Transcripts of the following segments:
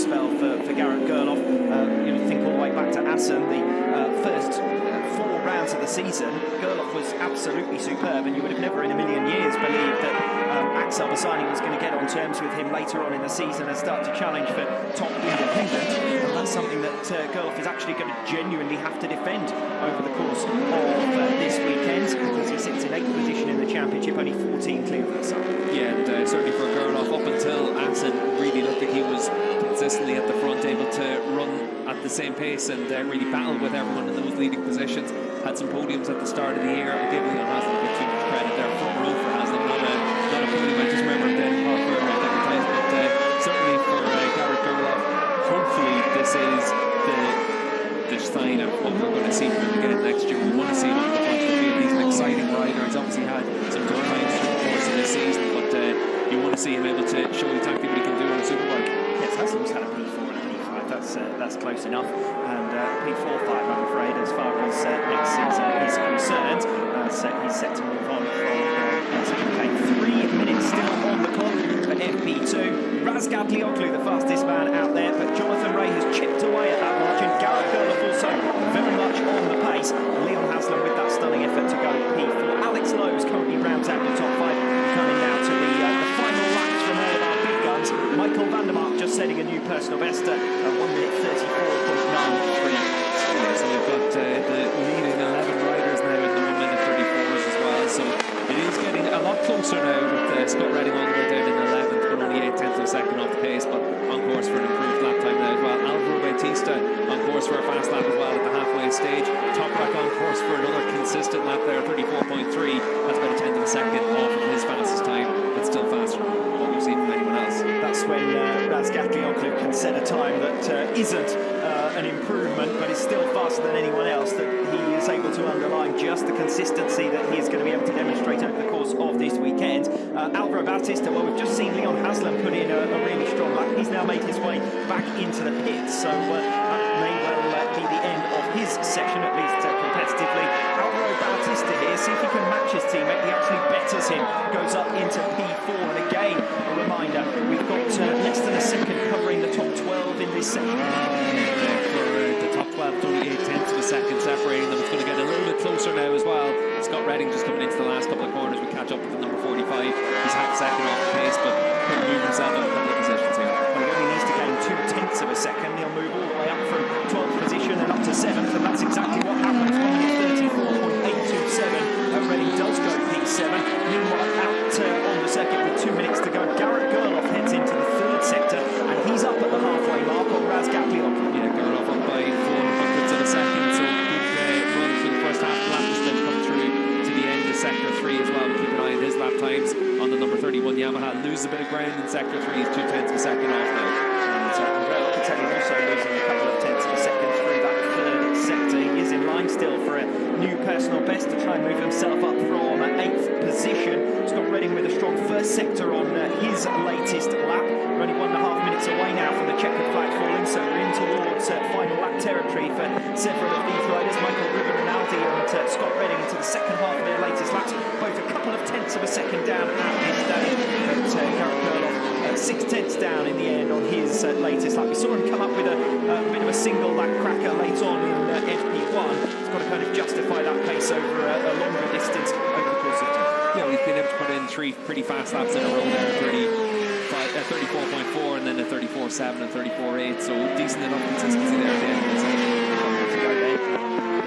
spell for Garrett Gerloff. You think all the way back to Assen, the first 4 rounds of the season, Gerloff was absolutely superb, and you would have never in a million years believed that Axel Bassani was going to get on terms with him later on in the season and start to challenge for top independent. And that's something that Gerloff is actually going to genuinely have to defend over the course of this weekend, because he sits in 8th position in the championship, only 14 clear of the sun. Yeah, and certainly for Gerloff, up until Assen, really looked like he was consistently at the front, able to run at the same pace and really battle with everyone in those leading positions. Had some podiums at the start of the year. I'll give Leon Haslam a bit too much credit there. Front row for Haslam, not a podium. I just remember him dead in Park Road a couple of times, but certainly for Garrett Gerloff, hopefully this is the sign of what we're going to see from him again next year. We want to see him on the front of the field. He's an exciting rider. He's obviously had some good times through the course of this season, but you want to see him able to show exactly what he can do on a superbike. Yes, Haslam's had a P4 and a P5. That's close enough. And P4-5, I'm afraid, as far as next season is concerned. He's set to move on from WSBK. 3 minutes still on the clock for FP2. Razgat Lioglu, the fastest man out there, but Jonathan Ray has chipped away at that margin. Garrett Gerloff also very much on the pace. Leon Haslam with that stunning effort to go P4. Alex Lowe's currently rounds out the top 5. Coming now to the final laps from all of our big guns. Michael van der Mark just setting a new personal best at 1 minute 34.93. Yeah, so we've got the leading 11 riders now in the 1 minute 34s as well. So it is getting a lot closer now with Scott Redding all the way down in 11th, but only 8/10 of a second off the pace, but on course for an improved lap time now as well. Alvaro Bautista on course for a fast lap as well at the halfway stage. Toprak on course for another consistent lap there, 34.3. That's about 1/10 of a second off of his fastest time, but still faster than what we've seen from anyone else. That's when Razgat Lioglu can set a time that isn't an improvement, but is still faster than anyone else, that he is able to underline just the consistency that he is going to be able to demonstrate over the course of this weekend. Alvaro Bautista, well, we've just seen Leon Haslam put in a really strong lap. He's now made his way back into the pits, so that may well be the end of his session, at least competitively. Alvaro Bautista here, see if he can match his teammate. He actually betters him, goes up into P4, and again, a reminder, we've got less than a second covering the top 12 in this session. For the top 12, only 8/10 of a second separating them. It's going to get a little bit closer now as well. Scott Redding just coming into the last couple of corners. We catch up with the number 45. He's half second off the pace, but couldn't move himself up a couple of positions here. Well, he only needs to gain 2/10 of a second. He'll move all the way up from 12th position and up to 7th, and that's exactly what happens. 1:34.827. Redding does go P7. Meanwhile, out on the circuit with 2 minutes to go, Garrett Gerloff heads into the 3rd sector, and he's up at the halfway mark on Razgat Lioglu. Yeah, Gerloff up by 400ths of a second, so good run through the first half of the lap, just then to come through to the end of sector 3 as well. We'll keep an eye on his lap times on the number 31 Yamaha. Loses a bit of ground in sector 3, he's 2/10 of a second off now. And Gerloff also losing a couple of tenths of a second through that 3rd sector. He is in line still for a new personal best to try and move himself up from 8th position. Scott Redding with a strong 1st sector on his latest lap. We're only 1.5 minutes away now from the checkered flag falling, so we're in towards final lap territory for several of these riders. Michael Ruben Rinaldi and Scott Redding into the second half of their latest laps, both a couple of tenths of a second down at this stage. But Garrett Gerloff 6/10 down in the end on his latest lap. We saw him come up with a bit of a single lap cracker late on in FP1. He's got to kind of justify that pace over a longer distance over the course of time. Yeah, he's been able to put in 3 pretty fast laps in a row there, 34.4 and then a 34.7 and 34.8, so decent enough consistency there at the end of the session. To go there,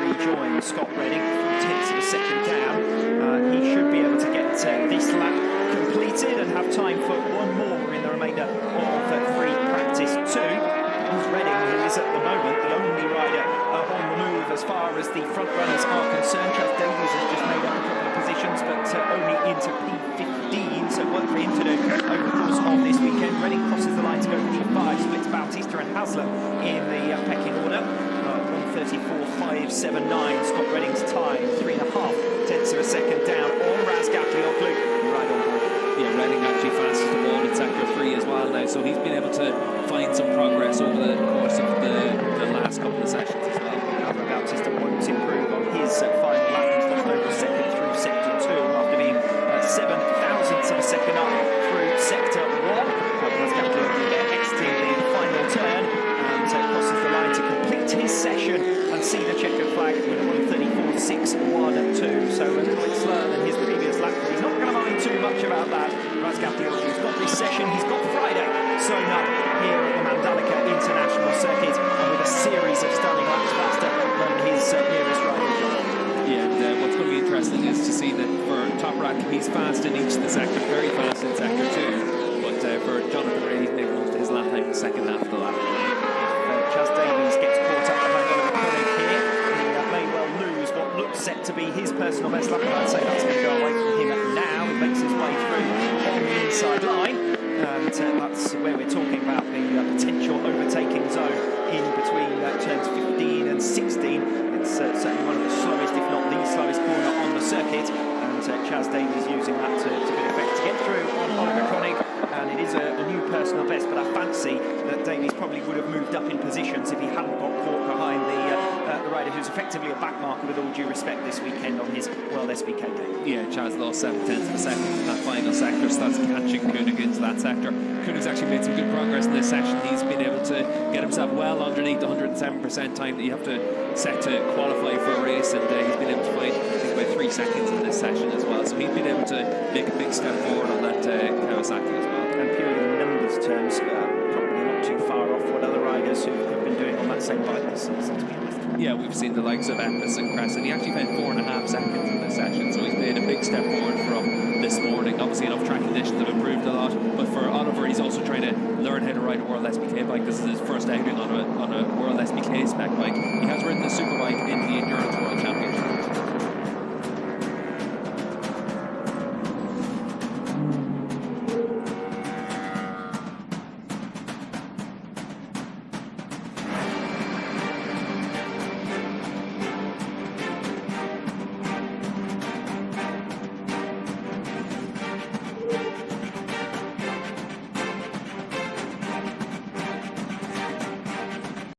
rejoin Scott Redding, 4/10 of a second down. He should be able to get this lap completed and have time for one more in the remainder of free practice 2. Here's Redding, who is at the moment the only rider on the move as far as the front runners are concerned. Trav Davies has just made up a couple of positions, but only into P15, so work for him to do over the course of this weekend. Redding crosses the line to go P5, splits Bautista and Haslam in the pecking order. 1:34.579, Scott Redding's time, 3.5 of a second down on Razgat Lioglu, right on board. Yeah, Redding actually fastest of all in sector 3 as well now, so he's been able to find some progress over the course of the last couple of sessions as well. Alvaro Bautista won't improve on his final lap. He's lost over a second through sector 2 after being 7 thousandths of a second up through sector 1. Razgat Lioglu exiting the final turn. about that. He's got this session, he's got Friday sewn up here at the Mandalika International Circuit, and with a series of stunning laps faster than his nearest rival, John. Yeah, and what's going to be interesting is to see that for Toprak, he's fast in each of the sectors, very fast in sector 2. But for Jonathan Ray, he's making most of his lap time in the second half of the lap. Chaz Davies gets caught up behind Oliver Koenig here. He may well lose what looks set to be his personal best lap, and I'd say that's going to go away from him now. He makes his way through on the inside line, and that's where we're talking about the potential overtaking zone in between turns 15 and 16. It's certainly one of the slowest, if not the slowest corner on the circuit, and Chaz Davies using that to good effect to get through on Oliver Koenig. And it is a new personal best, but I fancy that Davies probably would have moved up in positions if he hadn't got caught behind the rider who's effectively a backmarker, with all due respect, this weekend on his World SBK day. Yeah, Chaz lost 7 tenths of a second in that final sector, so that's catching Koenig into that sector. Koenig's actually made some good progress in this session. He's been able to get himself well underneath the 107% time that you have to set to qualify for a race, and he's been able to find, I think, about 3 seconds in this session as well. So he's been able to make a big step forward on that Kawasaki as well. And purely in numbers terms, probably not too far off what other riders who've been doing on that same bike this season, to be honest. Yeah, we've seen the likes of Epis and Crescent. He actually found 4.5 seconds in this session, so he's made a big step forward from this morning. Obviously, enough track conditions have improved a lot, but for Oliver, he's also trying to learn how to ride a World SBK bike. This is his first outing on a